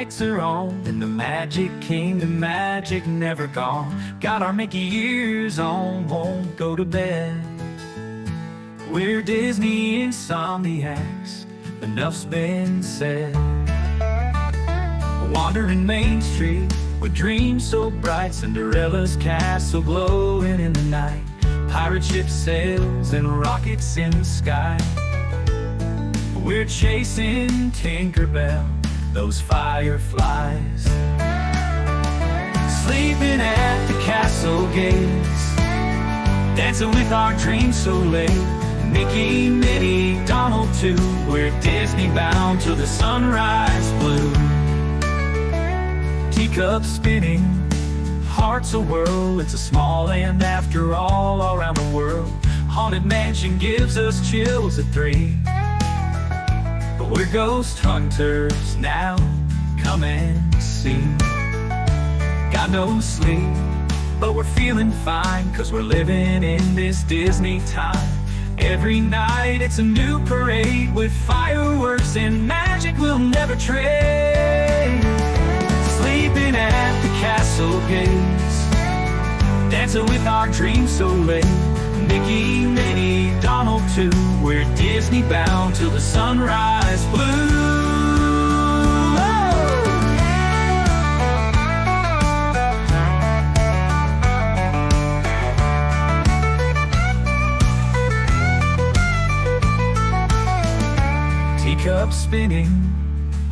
lights are on, in the Magic Kingdom, magic never gone. Got our Mickey ears on, won't go to bed. We're Disney Insomniacs, enough's been said. Wandering Main Street with dreams so bright, Cinderella's castle glowing in the night. Pirate ship sails and rockets in the sky. We're chasing Tinkerbell, those fireflies. Sleeping at the castle gates, dancing with our dreams so late. Mickey, Minnie, Donald too, we're Disney bound till the sunrise blue. Teacups spinning, hearts a whirl, it's a small land after all around the world. Haunted Mansion gives us chills at 3. But we're ghost hunters now, come and see. Got no sleep, but we're feeling fine, 'cause we're living in this Disney time. Every night it's a new parade with fireworks and magic we'll never trade. Sleeping at the castle gates, dancing with our dreams so late. Mickey, Minnie, Donald too, we're Disney bound till the sunrise blue. Teacups spinning,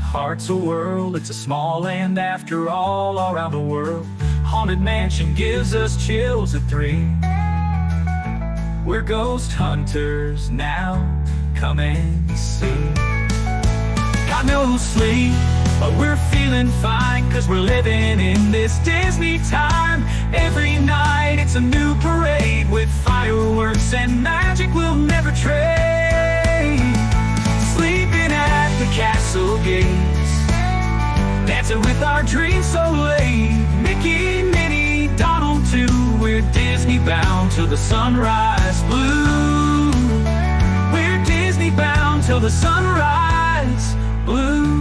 hearts a whirl, it's a small land after all around the world. Haunted Mansion gives us chills at 3. We're ghost hunters now, come and see. Got no sleep, but we're feeling fine, 'cause we're living in this Disney time. Every night it's a new parade with fireworks and magic we'll never trade. Sleeping at the castle gates, dancing with our dreams so late. Mickey, Minnie, Donald too, we're Disney bound till the sunrise blue. We're Disney bound till the sunrise blue.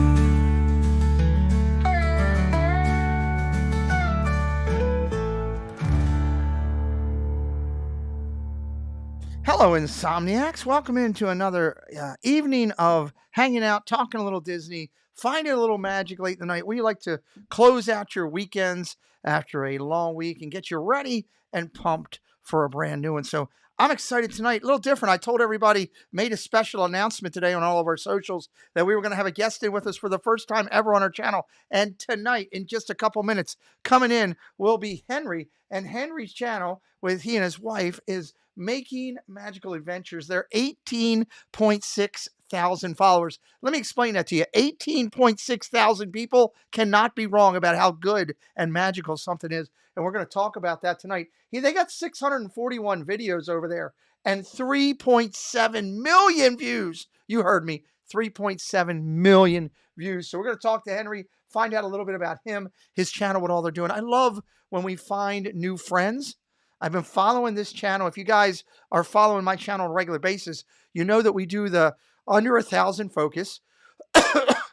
Hello, Insomniacs. Welcome into another evening of hanging out, talking a little Disney, finding a little magic late in the night. We like to close out your weekends after a long week and get you ready and pumped for a brand new one. So I'm excited tonight. A little different. I told everybody, made a special announcement today on all of our socials that we were going to have a guest in with us for the first time ever on our channel. And tonight, in just a couple minutes, coming in will be Henry. And Henry's channel, with he and his wife, is Making Magical Adventures. They're 18.6 thousand followers. Let me explain that to you. 18.6 thousand people cannot be wrong about how good and magical something is. And we're going to talk about that tonight. They got 641 videos over there and 3.7 million views. You heard me. 3.7 million views. So we're going to talk to Henry, find out a little bit about him, his channel, what all they're doing. I love when we find new friends. I've been following this channel. If you guys are following my channel on a regular basis, you know that we do the under 1,000 focus,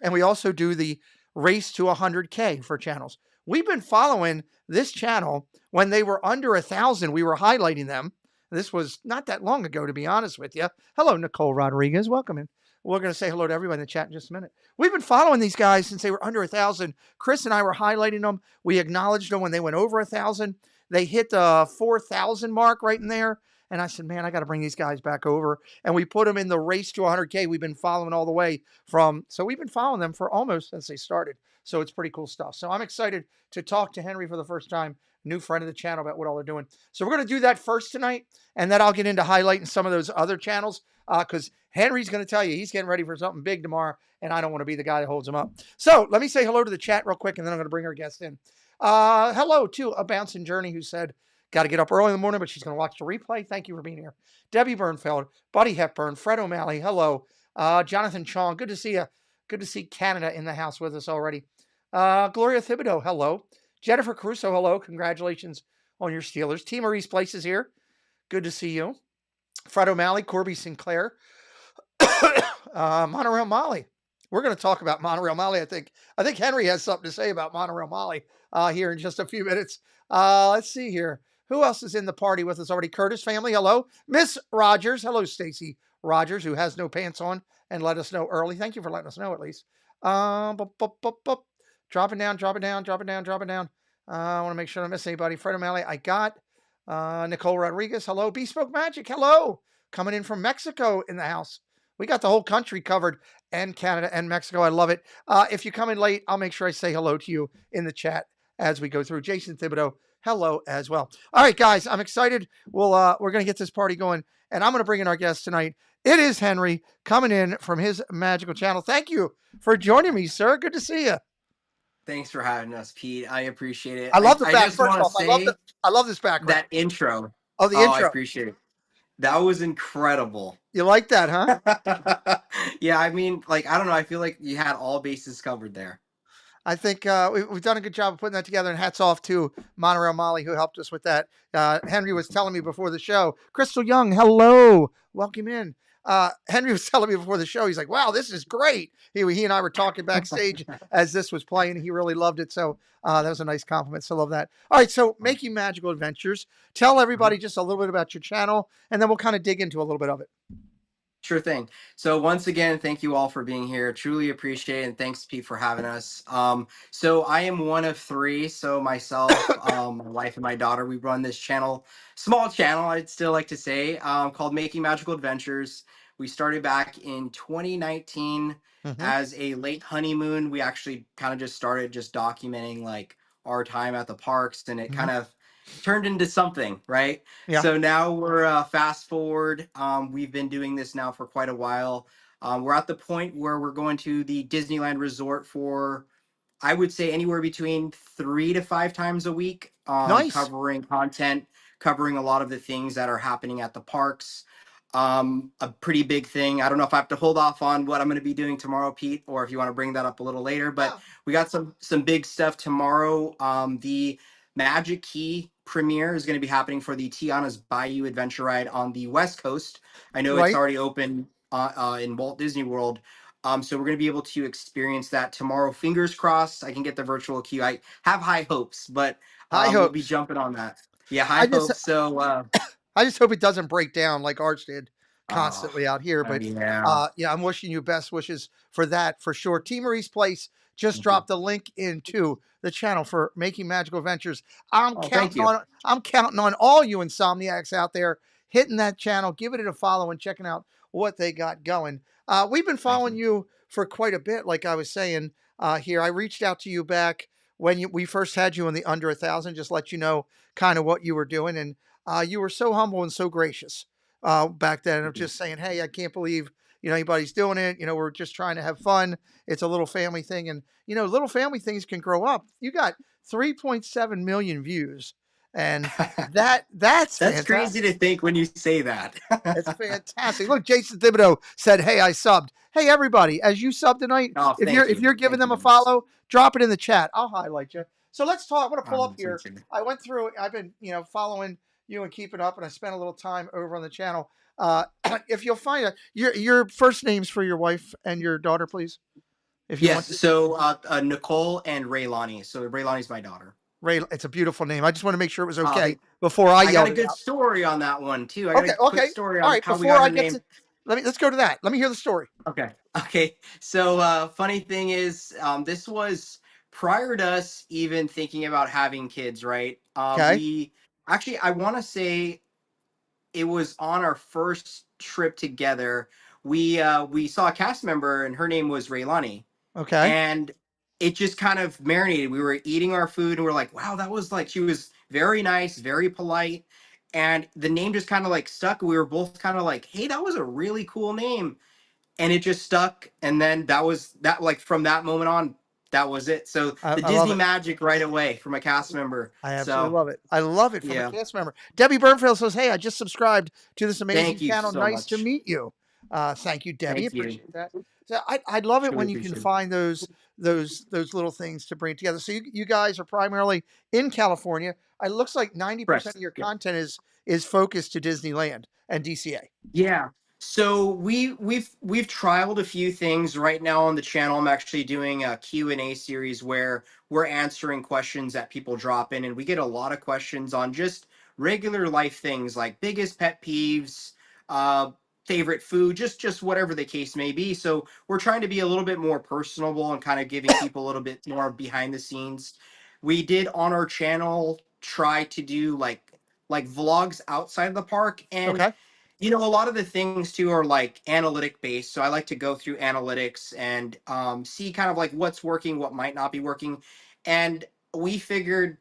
and we also do the race to 100K for channels. We've been following this channel when they were under 1,000. We were highlighting them. This was not that long ago, to be honest with you. Hello, Nicole Rodriguez. Welcome in. We're going to say hello to everyone in the chat in just a minute. We've been following these guys since they were under 1,000. Chris and I were highlighting them. We acknowledged them when they went over 1,000. They hit the 4,000 mark right in there. And I said, man, I got to bring these guys back over. And we put them in the race to 100K. We've been following all the way from, so we've been following them for almost since they started. So it's pretty cool stuff. So I'm excited to talk to Henry for the first time, new friend of the channel, about what all they're doing. So we're going to do that first tonight. And then I'll get into highlighting some of those other channels because Henry's going to tell you he's getting ready for something big tomorrow. And I don't want to be the guy that holds him up. So let me say hello to the chat real quick, and then I'm going to bring our guest in. Hello to A Bouncing Journey, who said, got to get up early in the morning, but she's going to watch the replay. Thank you for being here. Debbie Bernfeld, Buddy Hepburn, Fred O'Malley, hello. Jonathan Chong, good to see you. Good to see Canada in the house with us already. Gloria Thibodeau, hello. Jennifer Caruso, hello. Congratulations on your Steelers. T. Maurice Place is here. Good to see you. Fred O'Malley, Corby Sinclair, Monorail Molly. we're going to talk about Monorail Molly. I think Henry has something to say about Monorail Molly here in just a few minutes. Let's see here. Who else is in the party with us already? Curtis family. Hello, Miss Rogers. Hello, Stacy Rogers, who has no pants on and let us know early. Thank you for letting us know at least. Dropping down, dropping down, dropping down, dropping down. I want to make sure I don't miss anybody. Fred O'Malley, I got Nicole Rodriguez. Hello, Bespoke Magic. Hello, coming in from Mexico in the house. We got the whole country covered, and Canada and Mexico. I love it. If you come in late, I'll make sure I say hello to you in the chat as we go through. Jason Thibodeau, hello as well. All right, guys, I'm excited. We're gonna get this party going, and I'm gonna bring in our guest tonight. It is Henry coming in from his magical channel. Thank you for joining me, sir. Good to see you. Thanks for having us, Pete. I appreciate it. I love the I back. just First want to off, say I love this background. that intro. Oh, the Oh, I intro. appreciate it. That was incredible. You like that, huh? Yeah, I mean, like, I don't know. I feel like you had all bases covered there. I think we've done a good job of putting that together, and hats off to Monorail Molly who helped us with that. Henry was telling me before the show, Crystal Young, hello, welcome in. Henry was telling me before the show, he's like, wow, this is great. He and I were talking backstage as this was playing. He really loved it. So that was a nice compliment. So love that. All right. So Making Magical Adventures, tell everybody just a little bit about your channel, and then we'll kind of dig into a little bit of it. Sure thing. So once again, thank you all for being here. Truly appreciate it. And thanks, Pete, for having us. So I am one of three. So myself, my wife, and my daughter, we run this channel, small channel, I'd still like to say, called Making Magical Adventures. We started back in 2019 as a late honeymoon. We actually kind of just started just documenting like our time at the parks, and it kind of turned into something, right? Yeah. So now we're fast forward. We've been doing this now for quite a while. We're at the point where we're going to the Disneyland Resort for, I would say, anywhere between 3 to 5 times a week, Nice. covering content, covering a lot of the things that are happening at the parks. A pretty big thing. I don't know if I have to hold off on what I'm going to be doing tomorrow, Pete, or if you want to bring that up a little later. But Yeah. we got some big stuff tomorrow. The Magic Key premiere is going to be happening for the Tiana's Bayou Adventure Ride on the West Coast. I know it's Right. already open in Walt Disney World. So we're going to be able to experience that tomorrow. Fingers crossed, I can get the virtual queue. I have high hopes, but High we'll be hopes. jumping on that. Yeah, I high just hopes. So I just hope it doesn't break down like ours did oh, constantly out here. But yeah. yeah, I'm wishing you best wishes for that for sure. T Marie's Place just Thank you. dropped a link into the channel for Making Magical Adventures. Oh, thank you. I'm counting on all you insomniacs out there hitting that channel, giving it a follow, and checking out what they got going. We've been following you for quite a bit, like I was saying here. I reached out to you back when we first had you on the Under 1,000, just let you know kind of what you were doing, and you were so humble and so gracious back then of just saying, hey, I can't believe anybody's doing it. We're just trying to have fun. It's a little family thing, and little family things can grow up. You got 3.7 million views, and that's That's crazy to think when you say that. it's fantastic. Look, Jason Thibodeau said, hey, I subbed. Hey, everybody, as you sub tonight, Oh, if thank you're you. giving Thank them a you. follow, drop it in the chat. I'll highlight you. So let's talk. I'm going to pull up here. Thank you. I went through. I've been following you and keeping up, and I spent a little time over on the channel. If you'll find it, your first names for your wife and your daughter, please. If you want Yes. to. So Nicole and Raylani. So Raylani's my daughter. Ray, it's a beautiful name. I just want to make sure it was okay Thank- before I I got yelled a it good out. story on that one too. I got Okay, a quick okay. story All on right, how we before got I her get name. to let's go to that. Let me hear the story. Okay. Okay. So funny thing is, this was prior to us even thinking about having kids, right? Okay. We actually, I want to say it was on our first trip together. We saw a cast member, and her name was Raylani, Okay. and it just kind of marinated. We were eating our food, and we're like, wow, that was like, she was very nice, very polite, and the name just kind of like stuck. We were both kind of like, hey, that was a really cool name, and it just stuck. And then that was that. Like from that moment on, that was it. So the I love Disney it. magic right away from a cast member. I absolutely So love it. I love it from a yeah, cast member. Debbie Burnfield says, hey, I just subscribed to this amazing thank you channel. so Nice to much. meet you. Thank you, Debbie. Thank you. Appreciate that. So I love it Truly when you can appreciate it. find those little things to bring together. So you guys are primarily in California. It looks like 90% Correct. of your Yeah. content is focused to Disneyland and DCA. Yeah. So we've trialed a few things right now on the channel. I'm actually doing a Q&A series where we're answering questions that people drop in, and we get a lot of questions on just regular life things like biggest pet peeves, uh, favorite food, just whatever the case may be. So we're trying to be a little bit more personable and kind of giving people a little bit more behind the scenes. We did on our channel try to do like vlogs outside the park, and Okay. a lot of the things too are like analytic based. So I like to go through analytics and see kind of like what's working, what might not be working. And we figured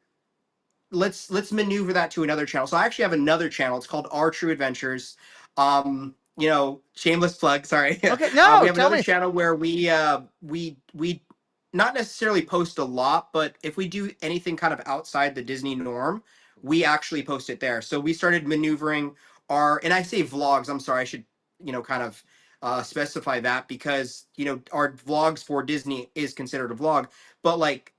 let's maneuver that to another channel. So I actually have another channel. It's called Our True Adventures. Shameless plug. Sorry. Okay. We No, have tell another me. channel where we not necessarily post a lot, but if we do anything kind of outside the Disney norm, we actually post it there. So we started maneuvering and I say vlogs. I'm sorry. I should kind of specify that because our vlogs for Disney is considered a vlog, but like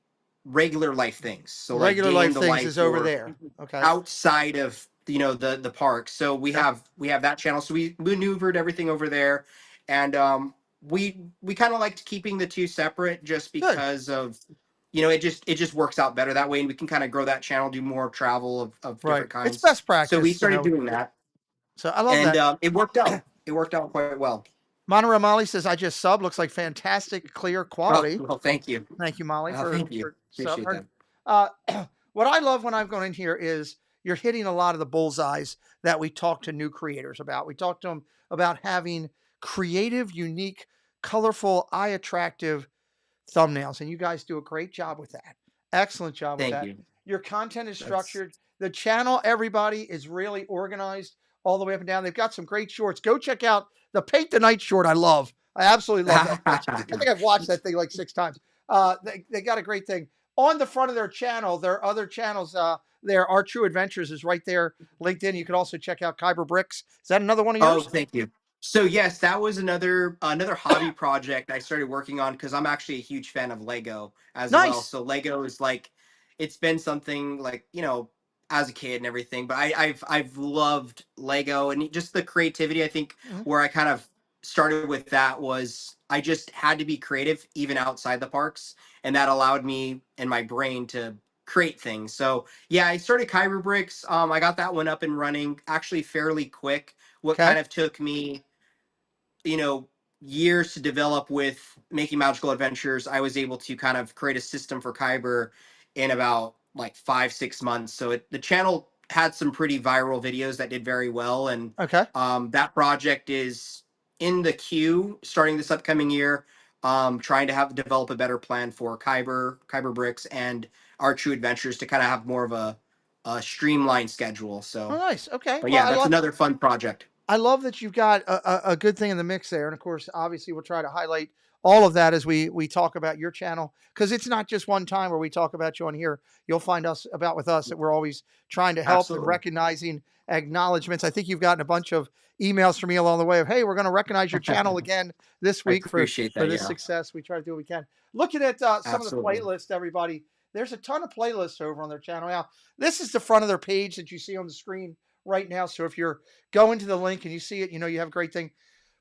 regular life things. So like Regular day in life the things life is over or there. Okay. outside of the park. So we Okay. have that channel. So we maneuvered everything over there, and we kind of liked keeping the two separate just Good. because of it just works out better that way, and we can kind of grow that channel, do more travel of Right. different It's kinds. best So we practice, started doing that, So I love and that. it worked out. It worked out quite well. Monterey Molly says, I just sub. Looks like fantastic, clear Oh quality. well, thank you. Thank you, Molly, Thank you. for sub. Appreciate that. Uh, what I love when I'm going in here is you're hitting a lot of the bullseyes that we talk to new creators about. We talk to them about having creative, unique, colorful, eye attractive thumbnails, and you guys do a great job with that. Excellent job with Thank that. you. Your content is That's structured. The channel, everybody, is really organized all the way up and down. They've got some great shorts. Go check out the Paint the Night short. I love. I absolutely love that. I think I've watched that thing like 6 times. They got a great thing on the front of their channel. Their other channels, Our True Adventures is right there linked in. You can also check out Kyber Bricks. Is that another one of Oh, yours? thank you. So yes, that was another hobby project I started working on because I'm actually a huge fan of Lego as well. Nice. So Lego is like it's been something like, as a kid and everything, but I've loved Lego and just the creativity. I think Mhm. where I kind of started with that was I just had to be creative even outside the parks, and that allowed me and my brain to create things. So yeah, I started Kyber Bricks. I got that one up and running actually fairly quick. What Okay. kind of took me, you know, years to develop with making magical adventures, I was able to kind of create a system for Kyber in about like 5 6 months. So the channel had some pretty viral videos that did very well, and Okay. that project is in the queue starting this upcoming year. Trying to have develop a better plan for Kyber Bricks, and our True Adventures to kind of have more of a streamlined schedule. Oh, So, nice. Okay. but Well, yeah, that's another fun project. I love that you've got a good thing in the mix there. And of course, obviously, we'll try to highlight all of that as we talk about your channel because it's not just one time where we talk about you on here. You'll find us about with us that we're always trying to help and Absolutely. recognizing acknowledgments. I think you've gotten a bunch of emails from me along the way of, hey, we're going to recognize your channel again this I week appreciate for that. this Yeah, success. We try to do what we can. Looking at some of the absolutely. playlists, everybody, there's a ton of playlists over on their channel. Now, this is the front of their page that you see on the screen right now. So if you're go into the link and you see it, you have a great thing.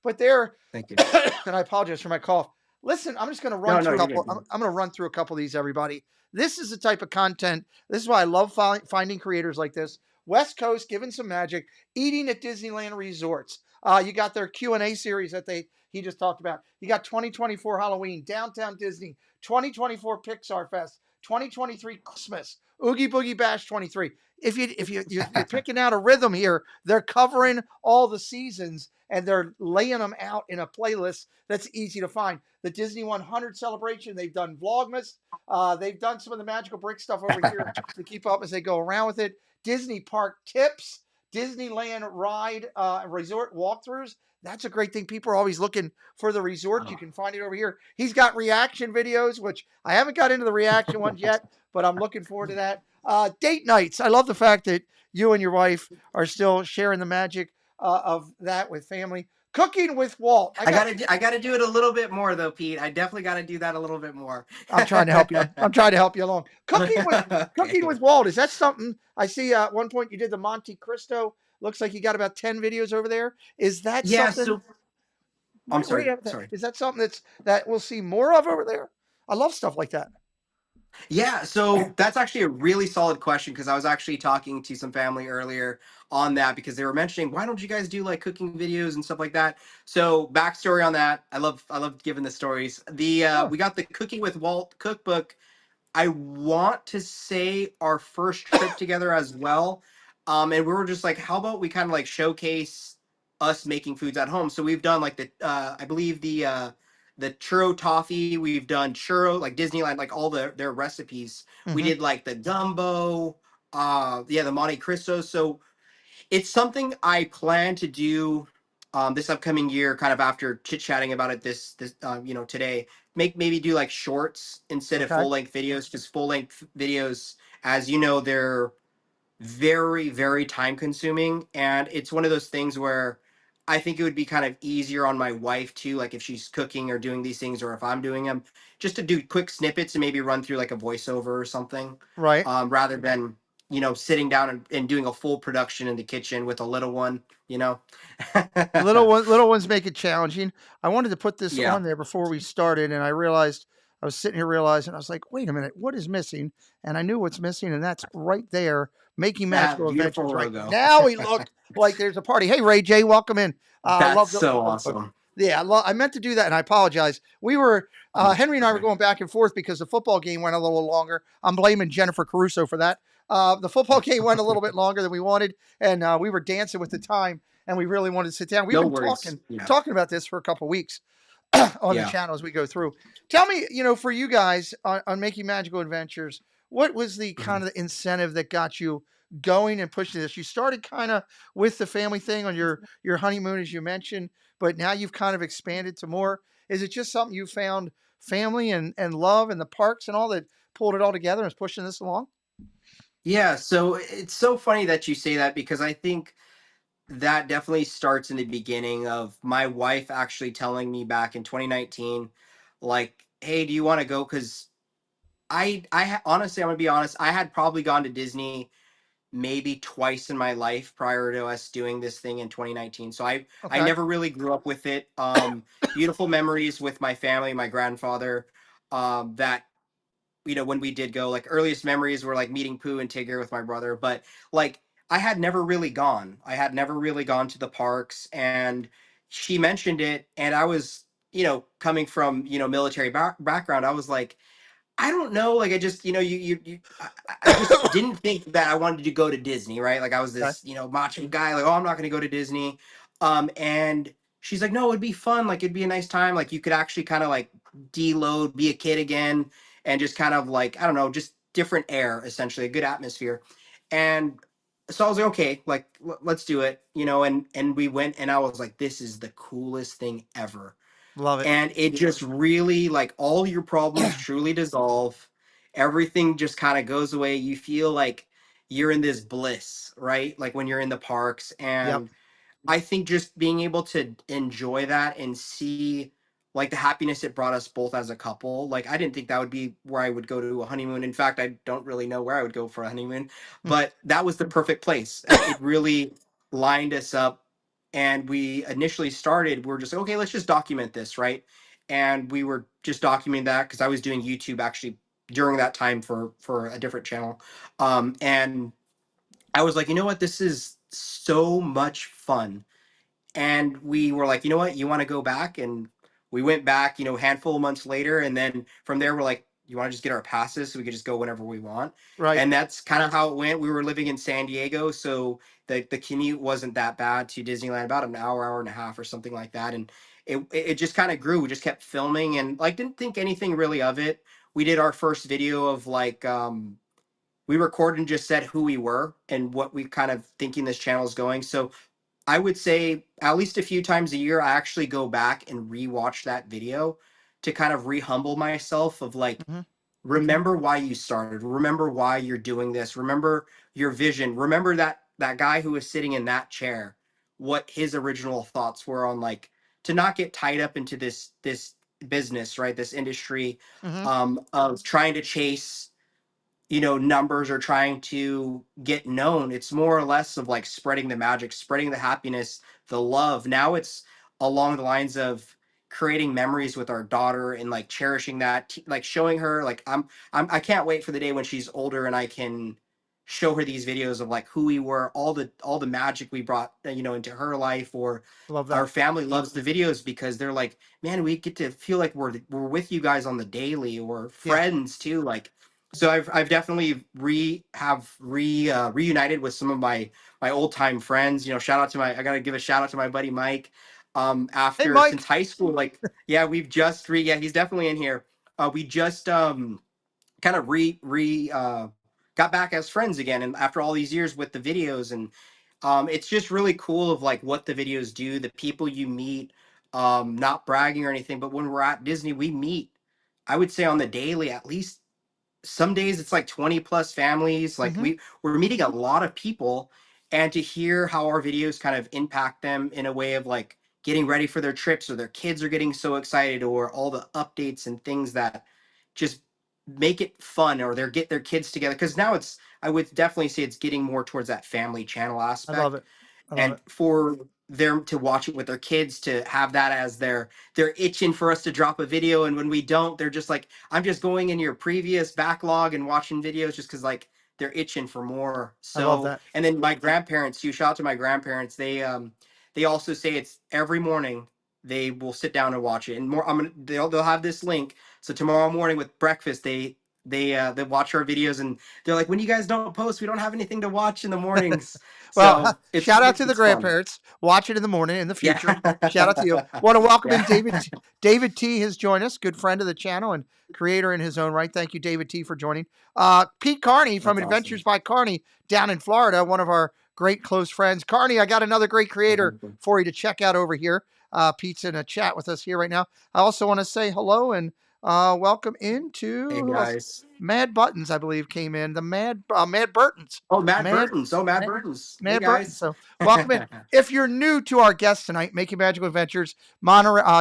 But there, Thank you. and I apologize for my cough. Listen, I'm just going to run No, no, through a you're couple. good. I'm going to run through a couple of these, everybody. This is the type of content. This is why I love finding creators like this. West Coast, giving some magic, eating at Disneyland resorts. You got their Q&A series that he just talked about. You got 2024 Halloween, Downtown Disney, 2024 Pixar Fest, 2023 Christmas, Oogie Boogie Bash 23. You're picking out a rhythm here, they're covering all the seasons and they're laying them out in a playlist that's easy to find. The Disney 100 celebration, they've done Vlogmas, they've done some of the magical brick stuff over here to keep up as they go around with it. Disney park tips, Disneyland ride resort walkthroughs. That's a great thing. People are always looking for the resorts. You Oh, can find it over here. He's got reaction videos, which I haven't got into the reaction ones yet, but I'm looking forward to that. Date nights. I love the fact that you and your wife are still sharing the magic of that with family. Cooking with Walt. I gotta do it a little bit more though, Pete. I definitely got to do that a little bit more. I'm trying to help you. I'm trying to help you along. Cooking Okay. with Walt. Is that something I see? At one point, you did the Monte Cristo. Looks like you got about 10 videos over there. Is that Yeah. something? So I'm Where sorry. you have that? Sorry. Is that something that we'll see more of over there? I love stuff like that. Yeah, so that's actually a really solid question because I was actually talking to some family earlier on that because they were mentioning why don't you guys do like cooking videos and stuff like that. So backstory on that, I love giving the stories. The Sure. we got the Cooking with Walt cookbook. I want to say our first trip together as well. And we were just like, how about we kind of like showcase us making foods at home? So we've done like I believe the churro toffee. We've done churro like Disneyland, like all their recipes. We Hmm. did like the gumbo, yeah, the Monte Cristo. So it's something I plan to do this upcoming year, kind of after chit chatting about it this today. Maybe do like shorts instead of Okay. full length videos because full length videos, as you know, they're very time consuming, and it's one of those things where I think it would be kind of easier on my wife too, like if she's cooking or doing these things, or if I'm doing them, just to do quick snippets and maybe run through like a voiceover or something, Right. rather than sitting down and doing a full production in the kitchen with a little one, you know. Little ones make it challenging. I wanted to put this Yeah, on there before we started, and I realized I was sitting here realizing I was like, wait a minute, what is missing? And I knew what's missing, and that's right there, making that magical beautiful adventures. Right logo. now, we look like there's a party. Hey, Ray J, welcome in. That's Love the so look. awesome. Yeah, I meant to do that, and I apologize. We were Henry and I were Okay. going back and forth because the football game went a little longer. I'm blaming Jennifer Caruso for that. The football game went a little bit longer than we wanted, and we were dancing with the time, and we really wanted to sit down. We've No been worries. Yeah. talking about this for a couple weeks on the Yeah. channel as we go through. Tell me, for you guys on making magical adventures, what was the Mhm. kind of incentive that got you going and pushing this? You started kind of with the family thing on your honeymoon, as you mentioned, but now you've kind of expanded to more. Is it just something you found family and love and the parks and all that pulled it all together and is pushing this along? Yeah, so it's so funny that you say that because I think that definitely starts in the beginning of my wife actually telling me back in 2019, like, "Hey, do you want to go?" Because honestly, I'm gonna be honest, I had probably gone to Disney maybe twice in my life prior to us doing this thing in 2019. So I Okay. never really grew up with it. Beautiful memories with my family, my grandfather. That when we did go, like earliest memories were like meeting Pooh and Tigger with my brother, but like I had never really gone. I had never really gone to the parks, and she mentioned it, and I was, coming from, military background, I was like, I don't know. Like I just, I just didn't think that I wanted to go to Disney, right? Like I was Okay. this, macho guy, like, oh, I'm not going to go to Disney. And she's like, no, it'd be fun. Like it'd be a nice time. Like you could actually kind of like deload, be a kid again, and just kind of like, I don't know, just different air, essentially, a good atmosphere. And so I was like, okay, like let's do it, and we went, and I was like, this is the coolest thing ever, Love it. and it just really, like, all your problems truly dissolve. Everything just kind of goes away. You feel like you're in this bliss, right? Like when you're in the parks. Yep. And I think just being able to enjoy that and see like the happiness it brought us both as a couple. Like I didn't think that would be where I would go to a honeymoon. In fact, I don't really know where I would go for a honeymoon, but that was the perfect place. It really lined us up. And we initially started, we are just like, okay, let's just document this, right? And we were just documenting that because I was doing YouTube actually during that time for a different channel. And I was like, you know what, this is so much fun. And we were like, you know what, you want to go back? And we went back, a handful of months later, and then from there we're like, you want to just get our passes so we could just go whenever we want? Right. And that's kind of how it went. We were living in San Diego, so the commute wasn't that bad to Disneyland, about an hour and a half or something like that. And it just kind of grew. We just kept filming and like didn't think anything really of it. We did our first video of like we recorded and just said who we were and what we kind of thinking this channel is going. So I would say at least a few times a year, I actually go back and rewatch that video to kind of re-humble myself of like, Hmm. remember why you started, remember why you're doing this, remember your vision, remember that guy who was sitting in that chair. what his original thoughts were on, like, to not get tied up into this business, right? This industry, Hmm. of trying to chase, numbers, or trying to get known. It's more or less of like spreading the magic, spreading the happiness, the love. Now it's along the lines of creating memories with our daughter and like cherishing that, like showing her, like, I can't wait for the day when she's older and I can show her these videos of like who we were, all the magic we brought, into her life. Or Love our that. family loves the videos because they're like, man, we get to feel like we're with you guys on the daily, or Yeah. friends too, like. So I've definitely reunited with some of my old time friends. Shout out to my I gotta give a shout out to my buddy Mike. Hey, After since Mike. high school, like, yeah, we've just re yeah, he's definitely in here. We just kind of re got back as friends again, and after all these years with the videos. And it's just really cool of like what the videos do, the people you meet. Not bragging or anything, but when we're at Disney, we meet, I would say, on the daily, at least some days it's like 20 plus families. Like, Hmm. we're meeting a lot of people. And to hear how our videos kind of impact them in a way of like getting ready for their trips, or their kids are getting so excited, or all the updates and things that just make it fun, or they get their kids together, because now it's, I would definitely say, it's getting more towards that family channel I love aspect. it. I love And it. for them to watch it with their kids, to have that as they're itching for us to drop a video. And when we don't, they're just like, I'm just going in your previous backlog and watching videos, just because like they're itching for more. I love So, that. and then my grandparents, you shout out to my grandparents, they also say it's every morning they will sit down and watch it. And more, they'll have this link. So tomorrow morning with breakfast, they watch our videos, and they're like, when you guys don't post, we don't have anything to watch in the mornings. Well, So it's shout out to the it's fun. grandparents. Watch it in the morning in the Yeah. future. Shout out to you. Want to welcome in Yeah. David. David T has joined us, good friend of the channel and creator in his own right. Thank you, David T, for joining. Pete Carney from That's Adventures awesome. by Carney down in Florida, one of our great close friends. Carney, I got another great creator for you to check out over here. Pete's in a chat with us here right now. I also want to say hello and welcome into Hey who else? guys. Mad Buttons, I believe, came in. The Mad Burtons. Oh, Matt Mad Burton's. Oh, Matt Mad, Burton's. Hey Mad Burton. guys. So welcome in. If you're new to our guest tonight, Making Magical Adventures,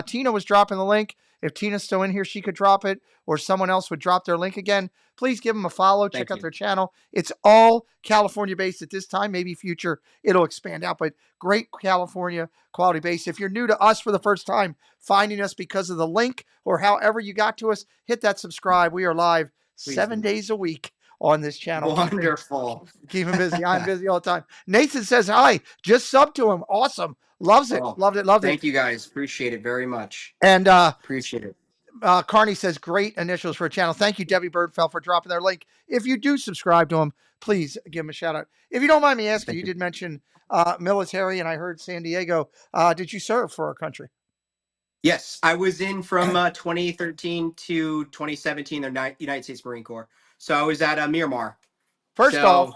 Tina was dropping the link. If Tina's still in here, she could drop it, or someone else would drop their link again. Please give them a follow. Check Thank out you. their channel. It's all California based at this time. Maybe future it'll expand out, but great California quality base. If you're new to us for the first time, finding us because of the link or however you got to us, hit that subscribe. We are live Please 7 days do. a week on this channel. Wonderful. Keep him busy. I'm busy all the time. Nathan says hi. Just sub to him. Awesome. Loves it. Oh, Loved it. Loved it. thank you guys. Appreciate it very much. And Appreciate it. Carney says great initials for a channel. Thank you, Debbie Birdfell, for dropping their link. If you do subscribe to him, please give him a shout out. If you don't mind me asking, Thank you you. did mention military, and I heard San Diego. Did you serve for our country? Yes, I was in from 2013 to 2017, the United States Marine Corps. So I was at Miramar. First off, So,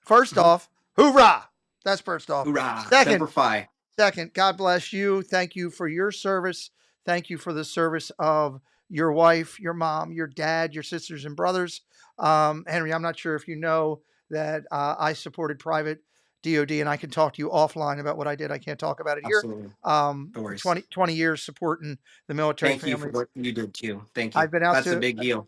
first mhm, off, hoorah! That's first off. hoorah, Second, Semper Fi. Second, God bless you. Thank you for your service. Thank you for the service of your wife, your mom, your dad, your sisters and brothers. Henry, I'm not sure if you know that I supported private DOD, and I can talk to you offline about what I did. I can't talk about it here. Absolutely. No worries. 20 years supporting the military Thank you for families. what you did too. Thank you. I've been out That's a to big deal.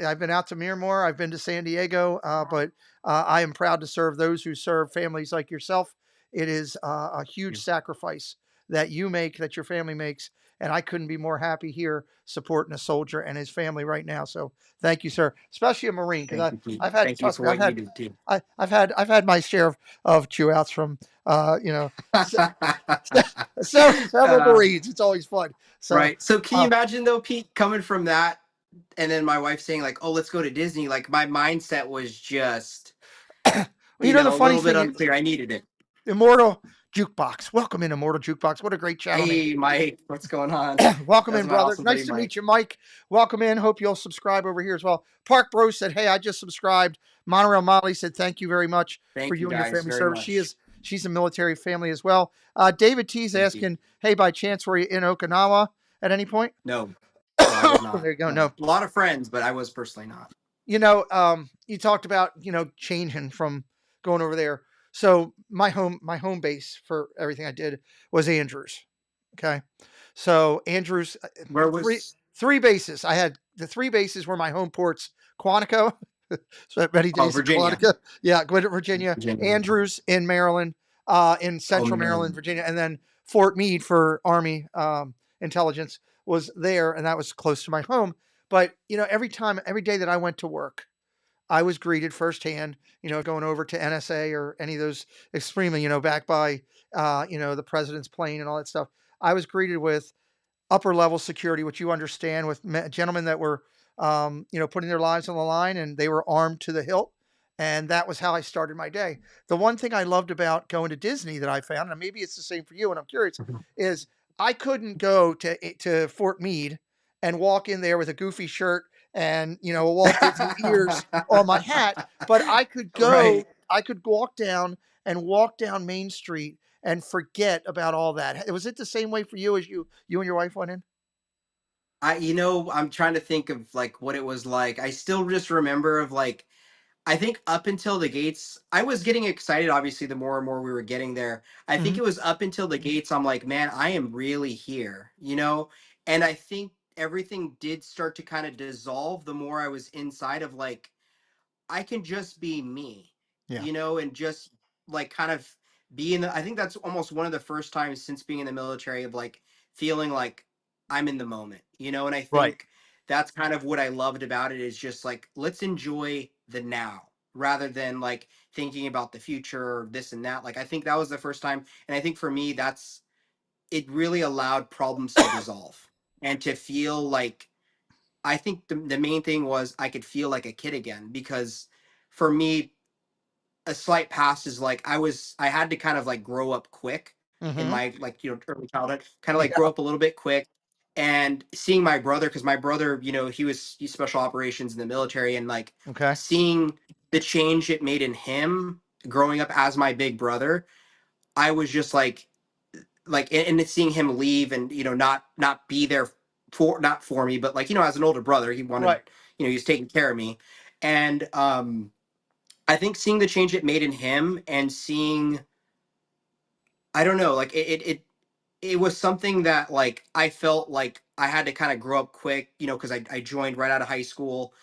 I've been out to Miramar. I've been to San Diego, but I am proud to serve those who serve families like yourself. It is a huge Yeah. sacrifice that you make, that your family makes, and I couldn't be more happy here supporting a soldier and his family right now. So thank you, sir, especially a Marine, Thank because you, Pete. I've had, Thank you trust for me, what you did too. I've had my share of chew outs from several Uh, Marines. It's always fun. So right. So can you uh, imagine though, Pete, coming from that, and then my wife saying like, "Oh, let's go to Disney." Like my mindset was just, the a funny little bit thing, unclear. I needed it. Immortal Jukebox. Welcome in, Immortal Jukebox. What a great channel name. Hey, Mike, what's going on? Welcome That's in, my brother. awesome buddy, Nice to meet Mike. you, Mike. Welcome in. Hope you'll subscribe over here as well. Park Bro said, "Hey, I just subscribed." Monorail Molly said, "Thank you very much for Thank you you and your guys family very service." much. She's a military family as well. David T's Thank you. asking, "Hey, by chance were you in Okinawa at any point?" No, no, I was not. There you go. No, No. a lot of friends, but I was personally not. You talked about changing from going over there. So my home base for everything I did was Andrews. Okay. So Andrews, Where three was? three bases. I had the three bases were my home ports: Quantico, so many Oh, days in Virginia. Quantico, yeah, Gwinnett, Virginia; Virginia. Andrews in Maryland, in Oh, Central Maryland, Maryland. Virginia, and then Fort Meade for Army intelligence was there, and that was close to my home. But every day that I went to work, I was greeted firsthand, going over to NSA or any of those extremely, back by, the president's plane and all that stuff. I was greeted with upper level security, which you understand, with gentlemen that were, putting their lives on the line, and they were armed to the hilt. And that was how I started my day. The one thing I loved about going to Disney that I found, and maybe it's the same for you, and I'm curious, Mhm. is I couldn't go to Fort Meade and walk in there with a goofy shirt and a Walt Disney ears on my hat, but Right. I could walk down Main Street and forget about all that. Was it the same way for you as you and your wife went in? I'm trying to think of like what it was like. I still just remember of like I think up until the gates, I was getting excited. Obviously, the more and more we were getting there, I think Mhm. it was up until the gates. I'm like, man, I am really here, you know. And I think everything did start to kind of dissolve the more I was inside of like I can just be me, Yeah. and just like kind of be in the. I think that's almost one of the first times since being in the military of like feeling like I'm in the moment. And I Right. think that's kind of what I loved about it is just like let's enjoy the now rather than like thinking about the future or this and that. Like I think that was the first time, and I think for me that's it really allowed problems to dissolve and to feel like I think the main thing was I could feel like a kid again because for me, a slight past is like I had to kind of like grow up quick in Mhm. my like early childhood, kind of like grow Yeah. up a little bit quick. And seeing my brother, because my brother, he's special operations in the military, and like Okay. seeing the change it made in him growing up as my big brother, I was just like and it's seeing him leave and not be there for not for me but like as an older brother he wanted Right. he was taking care of me and I think seeing the change it made in him and seeing I don't know like it was something that like I felt like I had to kind of grow up quick, because I joined right out of high school.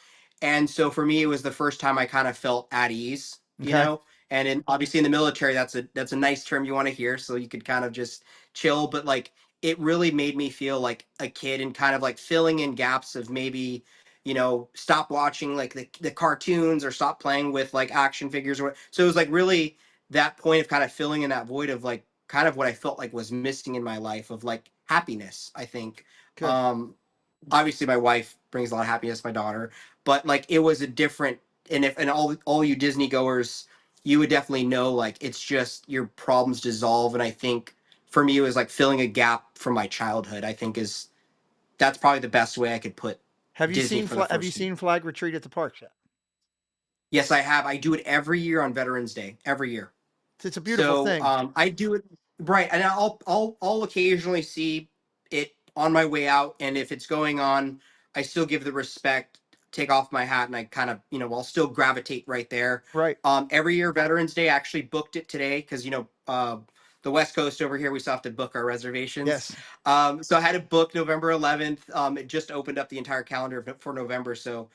And so for me, it was the first time I kind of felt at ease. Okay. And obviously in the military, that's a nice term you want to hear. So you could kind of just chill. But like it really made me feel like a kid and kind of like filling in gaps of maybe, stop watching like the cartoons or stop playing with like action figures or so it was like really that point of kind of filling in that void of like kind of what I felt like was missing in my life of like happiness, I think. Good. Um Obviously my wife brings a lot of happiness, my daughter, but like it was a different and all you Disney goers, you would definitely know like it's just your problems dissolve. And I think for me it was like filling a gap from my childhood, I think is that's probably the best way I could put Disney for the Have you first time. seen Flag Retreat at the parks yet? Yes, I have. I do it every year on Veterans Day, every year. It's a beautiful So thing. I do it right, and I'll occasionally see it on my way out, and if it's going on, I still give the respect, take off my hat, and I kind of I'll still gravitate right there. Right. Every year Veterans Day, I actually booked it today because the West Coast over here we still have to book our reservations. Yes. So I had to book November 11th. It just opened up the entire calendar for November, so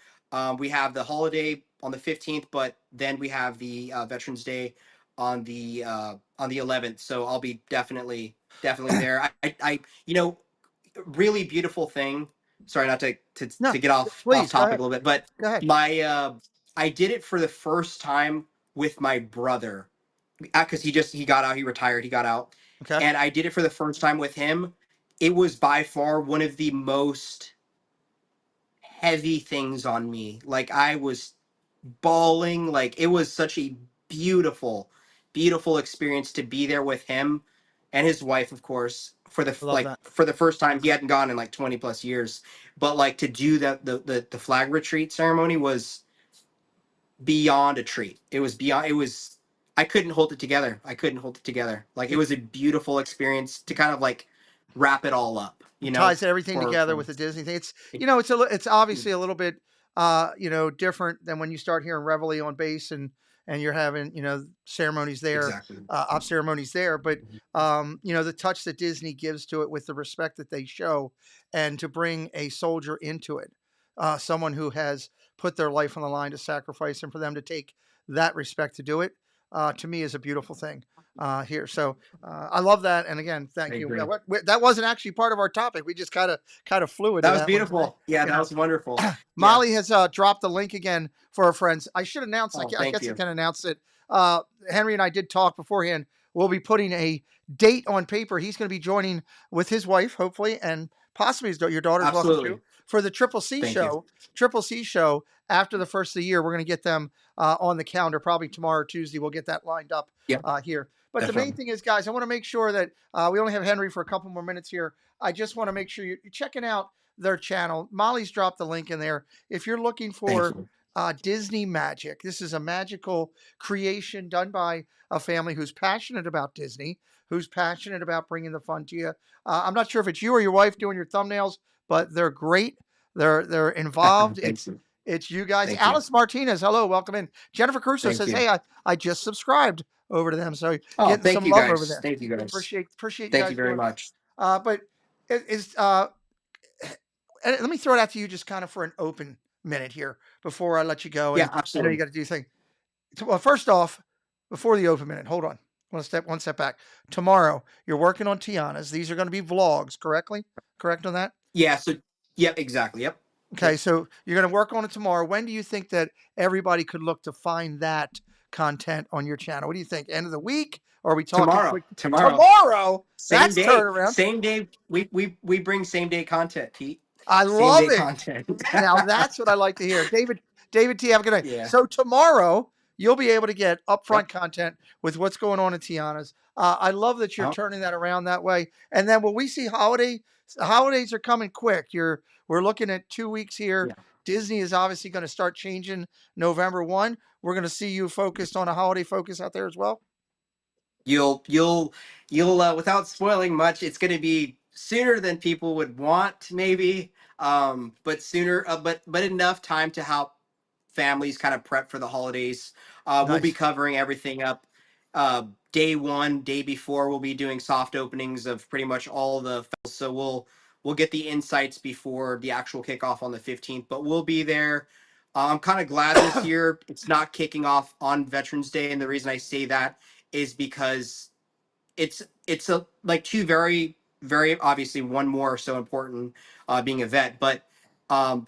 we have the holiday on the 15th, but then we have the Veterans Day on the 11th. So I'll be definitely there. I really beautiful thing. Sorry, not No, to get off please go topic ahead. a little bit, but Go ahead. my I did it for the first time with my brother because he got out, he retired, he got out, Okay. and I did it for the first time with him. It was by far one of the most heavy things on me. Like I was bawling. Like it was such a beautiful, beautiful experience to be there with him and his wife, of course, for the I love like that. for the first time. He hadn't gone in like 20 plus years, but like to do that the flag retreat ceremony was beyond a treat. It was beyond. It was. I couldn't hold it together. I couldn't hold it together. Like it It was a beautiful experience to kind of like wrap it all up. It ties everything together For with the Disney thing. It's it, you know, it's obviously a little bit different than when you start hearing Reveille on bass and and you're having, ceremonies there, Exactly. off ceremonies there. But the touch that Disney gives to it with the respect that they show, and to bring a soldier into it, someone who has put their life on the line to sacrifice, and for them to take that respect to do it, to me is a beautiful thing here. So I love that. And again, I thank you. agree. That wasn't actually part of our topic. We just kind of flew into That was that one today. beautiful. Yeah, You that know, was wonderful. Yeah. Molly has dropped the link again for our friends. I should announce. Oh, I thank guess I you. can announce it. Henry and I did talk beforehand. We'll be putting a date on paper. He's going to be joining with his wife, hopefully, and possibly your daughter's welcome too, Absolutely. for the Triple C Thank you. show. Triple C show after the first of the year. We're going to get them on the calendar probably tomorrow or Tuesday. We'll get that lined up Yep, here. But the main definitely. thing is, guys, I want to make sure that we only have Henry for a couple more minutes here. I just want to make sure you're checking out their channel. Molly's dropped the link in there. If you're looking Thank for you. Disney magic, this is a magical creation done by a family who's passionate about Disney, who's passionate about bringing the fun to you. I'm not sure if it's you or your wife doing your thumbnails, but they're great. They're involved. Thank you. It's you guys. Thank you. Alice Martinez, hello, welcome in. Jennifer Crusoe Thank says, you. "Hey, I just subscribed over to them, so Oh, getting thank some you love over guys. there. Thank you guys. Appreciate you Thank you guys very doing that. much. But it is and let me throw it out to you just kind of for an open minute here before I let you go. Yeah, And I know you absolutely. got to do your thing. Well, first off, before the open minute, hold on. One step back. Tomorrow, you're working on Tiana's. These are going to be vlogs, correctly? Correct on that? Yeah, so yep, exactly. Yep. Okay, Yep. so you're going to work on it tomorrow. When do you think that everybody could look to find that content on your channel? What do you think? End of the week? Or are we talking Tomorrow. quick? Tomorrow. Tomorrow? Same That's day. turnaround. Same day. We bring same day content, Pete. I Same love day it. content. Now that's what I like to hear. David T, have a good night. Yeah. So tomorrow you'll be able to get upfront Yep. content with what's going on at Tiana's. I love that you're Oh, turning that around that way. And then when we see holidays are coming quick. We're looking at 2 weeks here. yeah. Disney is obviously going to start changing November 1. We're going to see you focused on a holiday focus out there as well. You'll without spoiling much, it's going to be sooner than people would want, maybe. But sooner, but enough time to help families kind of prep for the holidays. We'll be Nice. covering everything up. Day one, day before, we'll be doing soft openings of pretty much all the. So we'll get the insights before the actual kickoff on the 15th. But we'll be there. I'm kind of glad this year it's not kicking off on Veterans Day, and the reason I say that is because it's a like two very obviously one more so important being a vet, but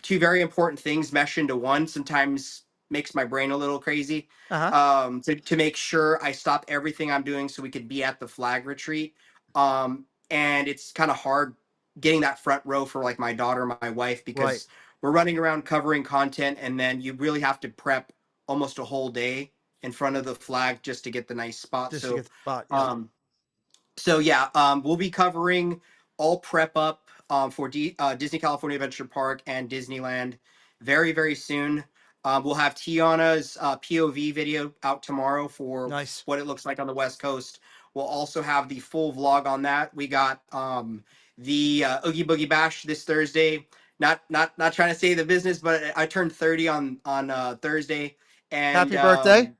two very important things mesh into one sometimes makes my brain a little crazy. Uh-huh. To make sure I stop everything I'm doing so we could be at the flag retreat. And it's kind of hard getting that front row for like my daughter, my wife, Right. because we're running around covering content, and then you really have to prep almost a whole day in front of the flag just to get the nice spot. Just to get So the spot. Yeah. um, so yeah, we'll be covering all prep up for Disney California Adventure Park and Disneyland very soon. We'll have Tiana's POV video out tomorrow for Nice. what it looks like on the West Coast. We'll also have the full vlog on that. We got the Oogie Boogie Bash this Thursday. Not trying to say the business, but I turned 30 on Thursday, and Happy birthday.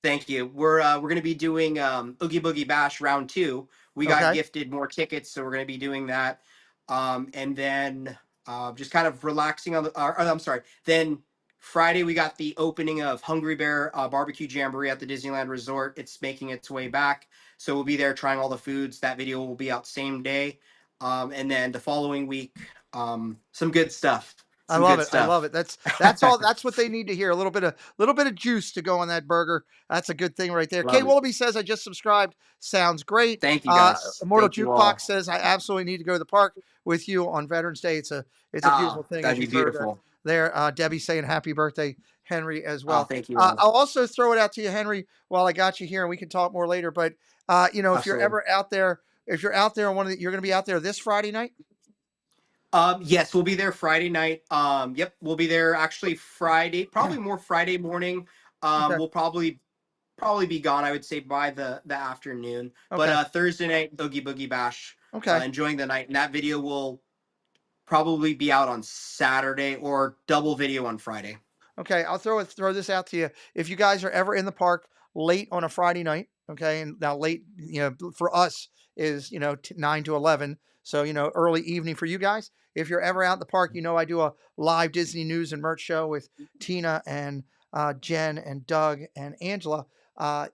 thank you. We're gonna be doing Oogie Boogie Bash round two. We got Okay. gifted more tickets, so we're gonna be doing that. And then just kind of relaxing on the. I'm sorry. Then Friday we got the opening of Hungry Bear Barbecue Jamboree at the Disneyland Resort. It's making its way back, so we'll be there trying all the foods. That video will be out same day. And then the following week, some good stuff. I Some love good it. I love stuff. it. That's all. That's what they need to hear. A little bit of juice to go on that burger. That's a good thing right there. Kay Love it. Willoughby says I just subscribed. Sounds great. Thank you guys. Immortal Thank you Jukebox all. says I absolutely need to go to the park with you on Veterans Day. It's a beautiful Ah, thing as that'd be you've heard beautiful. there. Debbie saying happy birthday, Henry as Oh, well. thank you all. I'll also throw it out to you, Henry, while I got you here, and we can talk more later. But if you're Absolutely. ever out there, on you're going to be out there this Friday night. Yes, we'll be there Friday night. Yep, we'll be there actually Friday, probably more Friday morning. Okay. We'll probably be gone, I would say, by the afternoon. But Okay. Thursday night, Oogie Boogie Bash, Okay. enjoying the night, and that video will probably be out on Saturday or double video on Friday. Okay, I'll throw this out to you. If you guys are ever in the park late on a Friday night, okay, and now late, for us is 9 to 11, so early evening for you guys. If you're ever out in the park, I do a live Disney news and merch show with Tina and Jen and Doug and Angela.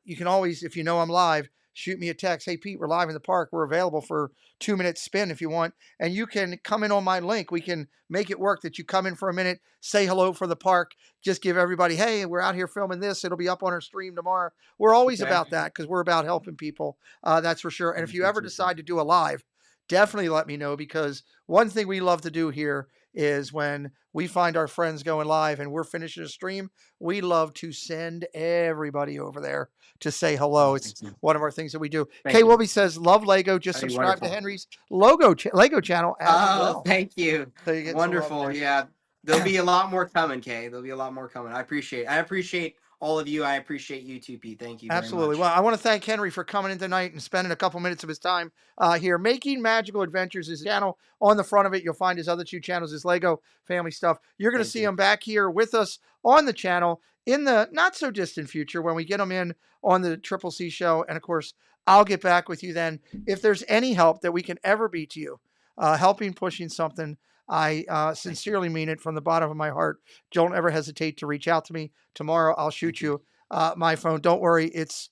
You can always, if you know I'm live, shoot me a text. Hey Pete, we're live in the park. We're available for 2 minute spin if you want, and you can come in on my link. We can make it work that you come in for a minute, say hello for the park, just give everybody, hey, we're out here filming this. It'll be up on our stream tomorrow. We're always Okay. about that because we're about helping people. That's for sure. And if you ever decide to do a live, definitely let me know, because one thing we love to do here is when we find our friends going live and we're finishing a stream, we love to send everybody over there to say hello. Oh, It's thank you. one of our things that we do. Thank Kay you. Wilby says, love Lego. Just That'd be subscribe to wonderful. Henry's Lego channel as Oh, well. thank you. So you get some love Wonderful. there. Yeah. There'll be a lot more coming, Kay. There'll be a lot more coming. I appreciate all of you. I appreciate you too, Pete. Thank you very Absolutely. much. Well, I want to thank Henry for coming in tonight and spending a couple minutes of his time here. Making Magical Adventures is his channel. On the front of it, you'll find his other two channels, his Lego family stuff. You're going to Thank see you. him back here with us on the channel in the not so distant future when we get him in on the Triple C show. And of course, I'll get back with you then. If there's any help that we can ever be to you, helping, pushing something, I sincerely mean it from the bottom of my heart. Don't ever hesitate to reach out to me. Tomorrow, I'll shoot you my phone. Don't worry, it's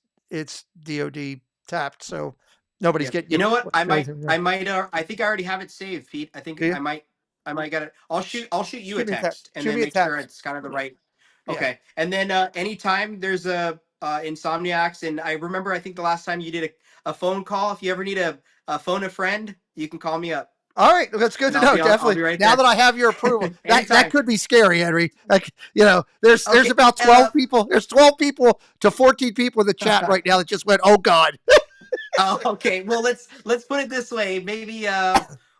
DoD tapped, so nobody's Yeah. getting You you. know what? Yeah. I think I already have it saved, Pete. I think Do you? I might get it. I'll shoot you a Shoot me a text. text and Shoot then me a make sure text. it's kind of the right. Yeah. Okay. And then anytime there's a Insomniacs, and I remember I think the last time you did a phone call. If you ever need a phone a friend, you can call me up, All right, that's good and to know. I'll Definitely. be right Now there. that I have your approval, that Anytime. could be scary, Henry. Like there's Okay. about 12 people. There's 12 people to 14 people in the chat right now that just went, oh God. Oh, okay. Well, let's put it this way. Maybe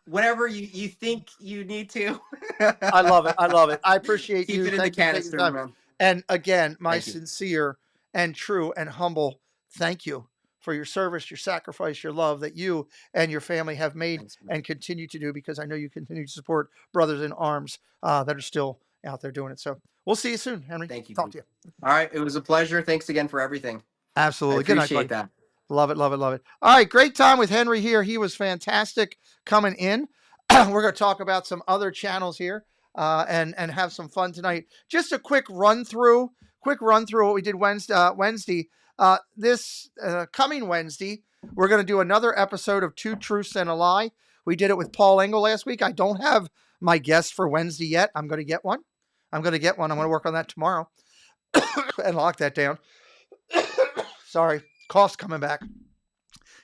whenever you think you need to. I love it. I love it. I appreciate Keep you. it in the Thank you for taking the canister, time. man. And again, my Thank you. sincere and true and humble thank you for your service, your sacrifice, your love that you and your family have made Thanks, man. and continue to do, because I know you continue to support brothers in arms that are still out there doing it. So we'll see you soon, Henry. Thank you, Talk Pete. to you. All right. It was a pleasure. Thanks again for everything. I Absolutely. Good night, appreciate buddy. that. Love it, love it, love it. All right, great time with Henry here. He was fantastic coming in. We're going to talk about some other channels here and have some fun tonight. Just a quick run through what we did Wednesday. This coming Wednesday, we're going to do another episode of Two Truths and a Lie. We did it with Paul Engel last week. I don't have my guest for Wednesday yet. I'm going to get one. I'm going to work on that tomorrow and lock that down. Sorry, cough's coming back.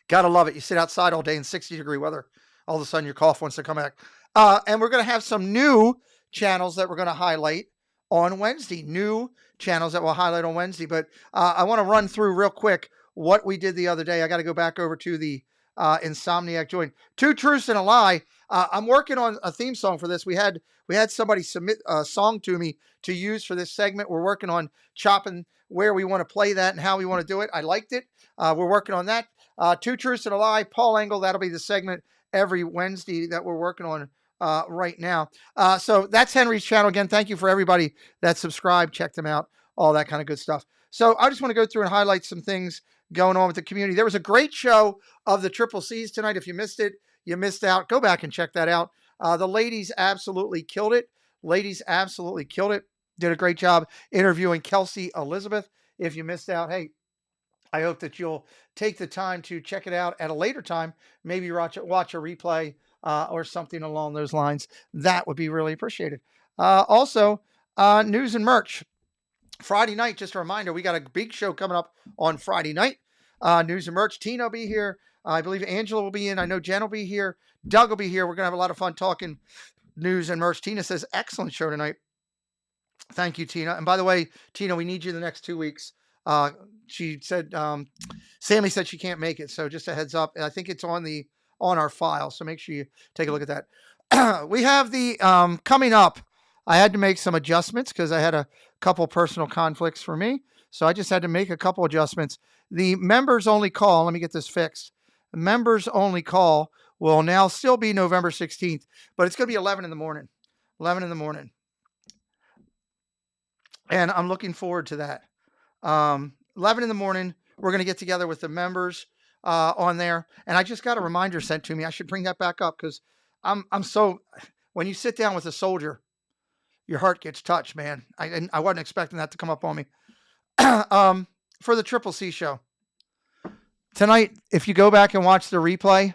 Gotta love it. You sit outside all day in 60-degree weather. All of a sudden, your cough wants to come back. And we're going to have some new channels that we're going to highlight on Wednesday. New channels that we'll highlight on Wednesday. But I want to run through real quick what we did the other day. I got to go back over to the Insomniac join. Two Truths and a Lie. I'm working on a theme song for this. We had somebody submit a song to me to use for this segment. We're working on chopping where we want to play that and how we want to do it. I liked it. We're working on that. Two Truths and a Lie. Paul Engel. That'll be the segment every Wednesday that we're working on right now. So that's Henry's channel. Again, thank you for everybody that subscribed, checked them out, all that kind of good stuff. So I just want to go through and highlight some things going on with the community. There was a great show of the Triple C's tonight. If you missed it, you missed out. Go back and check that out. The ladies absolutely killed it. Did a great job interviewing Kelsey Elizabeth. If you missed out, hey, I hope that you'll take the time to check it out at a later time. Maybe watch a replay or something along those lines. That would be really appreciated. Also, news and merch. Friday night, just a reminder, we got a big show coming up on Friday night. News and merch. Tina will be here. I believe Angela will be in. I know Jen will be here. Doug will be here. We're going to have a lot of fun talking news and merch. Tina says, excellent show tonight. Thank you, Tina. And by the way, Tina, we need you the next 2 weeks. She said, Sammy said she can't make it. So just a heads up. And I think it's on our file. So make sure you take a look at that. We have the coming up. I had to make some adjustments because I had a couple personal conflicts for me. So I just had to make a couple adjustments. The members only call. Let me get this fixed. The members only call will now still be November 16th, but it's going to be 11 in the morning. 11 in the morning. and I'm looking forward to that. 11 in the morning, we're going to get together with the members on there. And I just got a reminder sent to me. I should bring that back up because I'm so, when you sit down with a soldier, your heart gets touched, man. I wasn't expecting that to come up on me. For the Triple C show tonight, if you go back and watch the replay,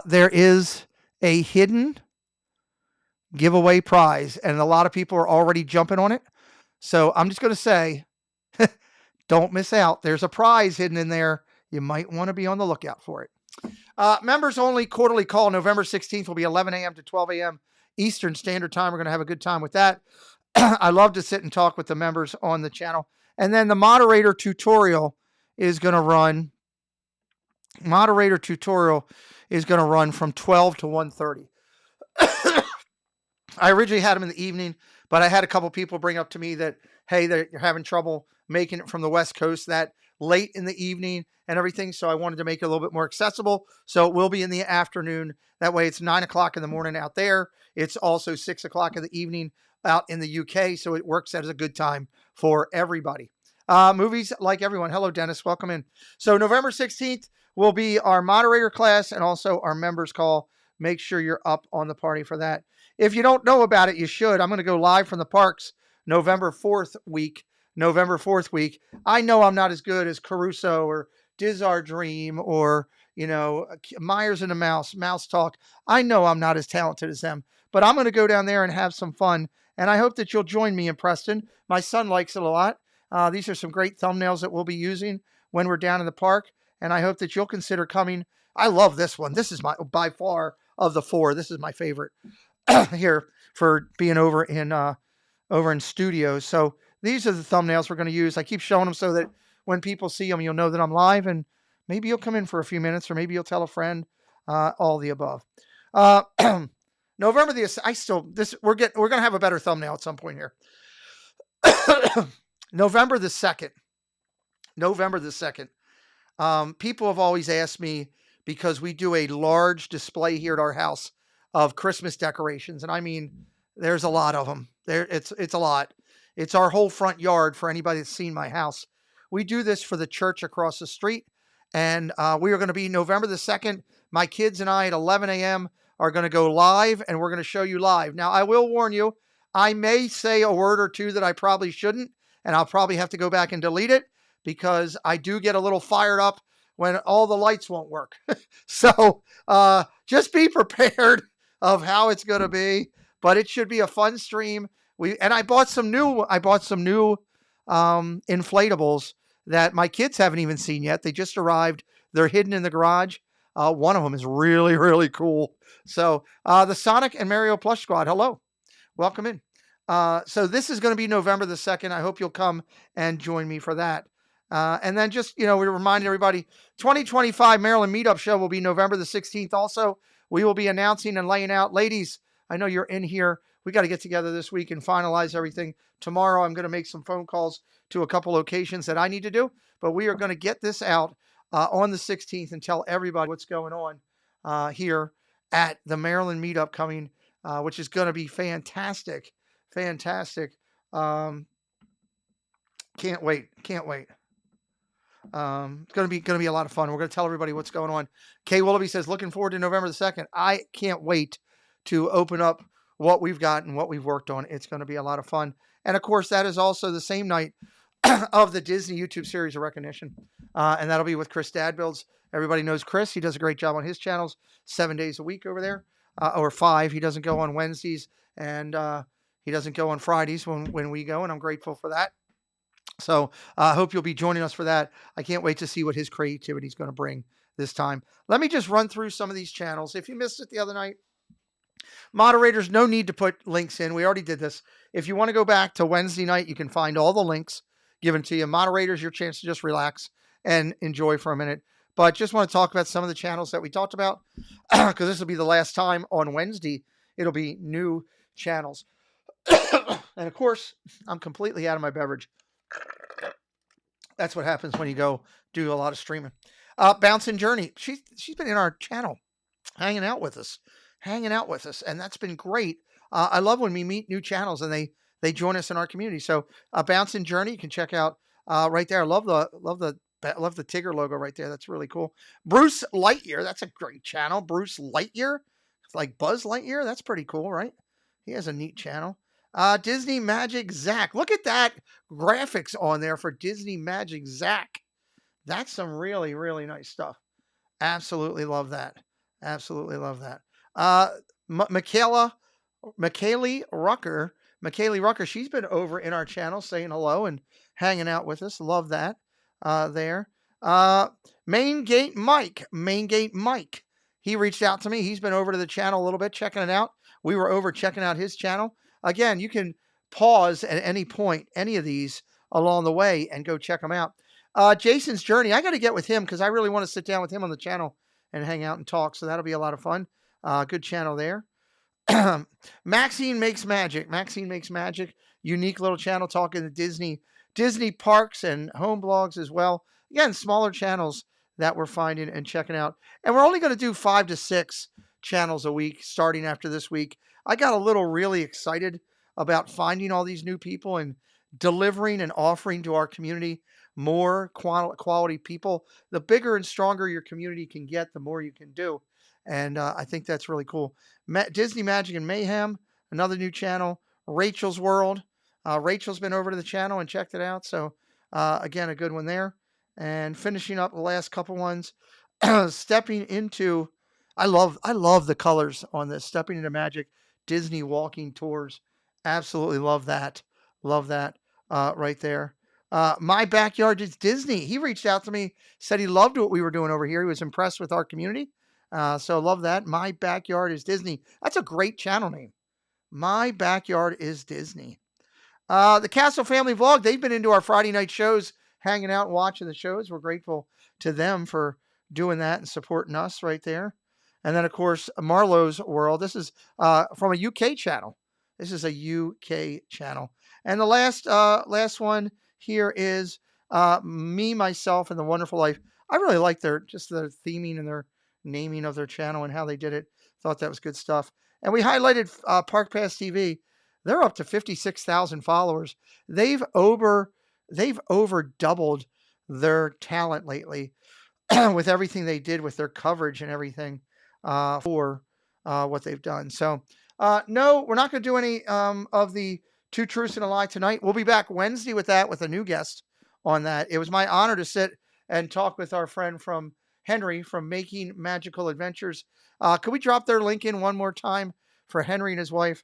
there is a hidden giveaway prize, and a lot of people are already jumping on it. So I'm just going to say, don't miss out. There's a prize hidden in there. You might want to be on the lookout for it. Members only quarterly call November 16th will be 11 a.m. to 12 a.m. Eastern Standard Time. We're going to have a good time with that. I love to sit and talk with the members on the channel. And then the moderator tutorial is going to run. Moderator tutorial is going to run from 12 to 1:30. I originally had them in the evening, but I had a couple people bring up to me that, hey, they're having trouble making it from the West Coast that late in the evening and everything. So I wanted to make it a little bit more accessible. So it will be in the afternoon. That way it's 9 o'clock in the morning out there. It's also 6 o'clock in the evening out in the UK. So it works as a good time for everybody. Movies like everyone. Hello, Dennis. Welcome in. So November 16th will be our moderator class and also our members call. Make sure you're up on the party for that. If you don't know about it, you should. I'm going to go live from the parks November 4th week. November 4th week. I know I'm not as good as Caruso or Diz Our Dream or, Myers and the Mouse Talk. I know I'm not as talented as them, but I'm going to go down there and have some fun. And I hope that you'll join me in Preston. My son likes it a lot. These are some great thumbnails that we'll be using when we're down in the park. And I hope that you'll consider coming. I love this one. This is by far of the four. This is my favorite here for being over in studios. So these are the thumbnails we're going to use. I keep showing them so that when people see them, you'll know that I'm live, and maybe you'll come in for a few minutes, or maybe you'll tell a friend. All the above. November we're going to have a better thumbnail at some point here. November the 2nd. November the 2nd. People have always asked me, because we do a large display here at our house of Christmas decorations, and I mean, there's a lot of them. It's a lot. It's our whole front yard for anybody that's seen my house. We do this for the church across the street, and we are going to be November the 2nd. My kids and I at 11 a.m. are going to go live, and we're going to show you live. Now, I will warn you, I may say a word or two that I probably shouldn't, and I'll probably have to go back and delete it because I do get a little fired up when all the lights won't work. So just be prepared of how it's going to be, but it should be a fun stream. I bought some new inflatables that my kids haven't even seen yet. They just arrived. They're hidden in the garage. One of them is really, really cool. So the Sonic and Mario Plush Squad, hello. Welcome in. So this is going to be November the 2nd. I hope you'll come and join me for that. And then just, we remind everybody, 2025 Maryland Meetup Show will be November the 16th. Also, we will be announcing and laying out. Ladies, I know you're in here. We got to get together this week and finalize everything. Tomorrow, I'm going to make some phone calls to a couple locations that I need to do. But we are going to get this out on the 16th and tell everybody what's going on here at the Maryland Meetup coming, which is going to be fantastic. Fantastic. Can't wait. It's going to be a lot of fun. We're going to tell everybody what's going on. Kay Willoughby says, looking forward to November the 2nd. I can't wait to open up what we've got and what we've worked on. It's going to be a lot of fun. And of course, that is also the same night of the Disney YouTube series of recognition. And that'll be with Chris Dadbuilds. Everybody knows Chris. He does a great job on his channels 7 days a week over there, or 5. He doesn't go on Wednesdays and he doesn't go on Fridays when we go. And I'm grateful for that. So I hope you'll be joining us for that. I can't wait to see what his creativity is going to bring this time. Let me just run through some of these channels. If you missed it the other night, moderators, no need to put links in. We already did this. If you want to go back to Wednesday night, you can find all the links given to you. Moderators, your chance to just relax and enjoy for a minute. But just want to talk about some of the channels that we talked about because this will be the last time on Wednesday. It'll be new channels. And of course, I'm completely out of my beverage. That's what happens when you go do a lot of streaming. Bouncing Journey. She's been in our channel, hanging out with us, and that's been great. I love when we meet new channels and they join us in our community. So Bouncing Journey, you can check out right there. I love the Tigger logo right there. That's really cool. Bruce Lightyear, that's a great channel. Bruce Lightyear, it's like Buzz Lightyear. That's pretty cool, right? He has a neat channel. Disney Magic Zach. Look at that graphics on there for Disney Magic Zach. That's some really, really nice stuff. Absolutely love that. Absolutely love that. Michaela Rucker, she's been over in our channel saying hello and hanging out with us. Love that there. Main Gate Mike. He reached out to me. He's been over to the channel a little bit, checking it out. We were over checking out his channel. Again, you can pause at any point, any of these along the way, and go check them out. Jason's Journey. I got to get with him because I really want to sit down with him on the channel and hang out and talk. So that'll be a lot of fun. Good channel there. Maxine Makes Magic. Unique little channel talking to Disney parks and home blogs as well. Again, smaller channels that we're finding and checking out. And we're only going to do 5 to 6 channels a week starting after this week. I got a little really excited about finding all these new people and delivering and offering to our community more quality people. The bigger and stronger your community can get, the more you can do. And I think that's really cool. Disney Magic and Mayhem, another new channel. Rachel's World. Rachel's been over to the channel and checked it out. So again, a good one there. And finishing up the last couple ones. Stepping into, I love the colors on this. Stepping into Magic, Disney walking tours. Absolutely love that. Love that right there. My Backyard is Disney. He reached out to me, said he loved what we were doing over here. He was impressed with our community. So love that. My Backyard is Disney. That's a great channel name. My Backyard is Disney. The Castle Family Vlog, they've been into our Friday night shows, hanging out and watching the shows. We're grateful to them for doing that and supporting us right there. And then, of course, Marlowe's World. This is from a UK channel. This is a UK channel. And the last one here is Me, Myself, and the Wonderful Life. I really like their theming and their naming of their channel and how they did it. Thought that was good stuff. And we highlighted Park Pass TV. They're up to 56,000 followers. They've over doubled their talent lately with everything they did with their coverage and everything for what they've done. So no, we're not going to do any of the Two Truths and a Lie tonight. We'll be back Wednesday with a new guest on that. It was my honor to sit and talk with our friend from Henry from Making Magical Adventures. Could we drop their link in one more time for Henry and his wife?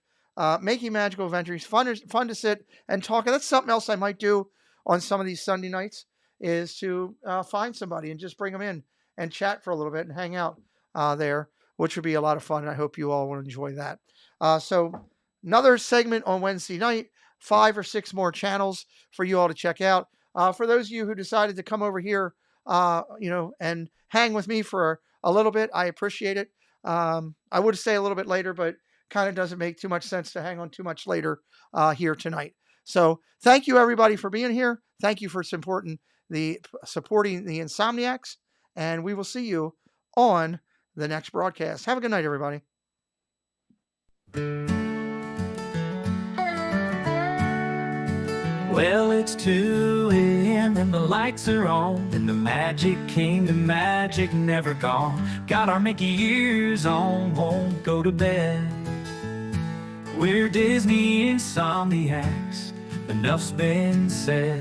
Making Magical Adventures. Fun to sit and talk. And that's something else I might do on some of these Sunday nights is to find somebody and just bring them in and chat for a little bit and hang out there, which would be a lot of fun. And I hope you all will enjoy that. So another segment on Wednesday night, 5 or 6 more channels for you all to check out. For those of you who decided to come over here, and hang with me for a little bit, I appreciate it. I would say a little bit later, but kind of doesn't make too much sense to hang on too much later here tonight. So thank you everybody for being here. Thank you for supporting the Insomniacs, and we will see you on the next broadcast. Have a good night, everybody. Well, it's 2 a.m. and the lights are on, and the Magic Kingdom magic never gone. Got our Mickey ears on, won't go to bed. We're Disney Insomniacs, enough's been said.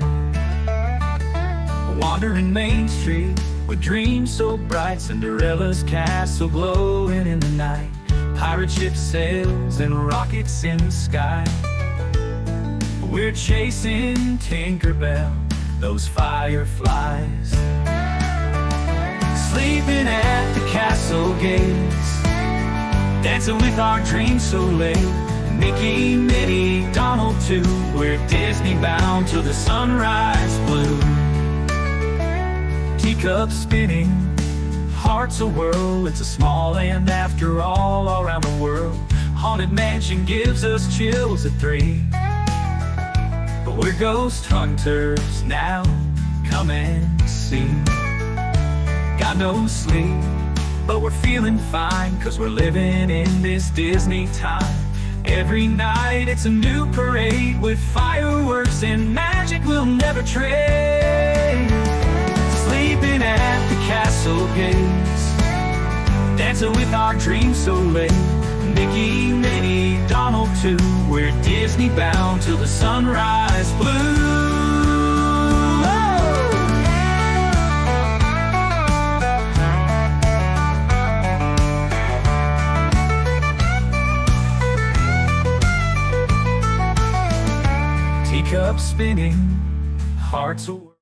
Wandering Main Street with dreams so bright, Cinderella's castle glowing in the night, pirate ship sails and rockets in the sky. We're chasing Tinkerbell, those fireflies, sleeping at the castle gates, dancing with our dreams so late. Mickey, Minnie, Donald too, we're Disney bound till the sunrise blue. Teacups spinning, hearts a whirl, it's a small land after all around the world. Haunted Mansion gives us chills at 3. But we're ghost hunters now, come and see. Got no sleep, but we're feeling fine, 'cause we're living in this Disney time. Every night it's a new parade with fireworks and magic we'll never trade. Sleeping at the castle gates, dancing with our dreams so late. Mickey, Minnie, Donald too, we're Disney bound till the sunrise blue. Teacups spinning, hearts a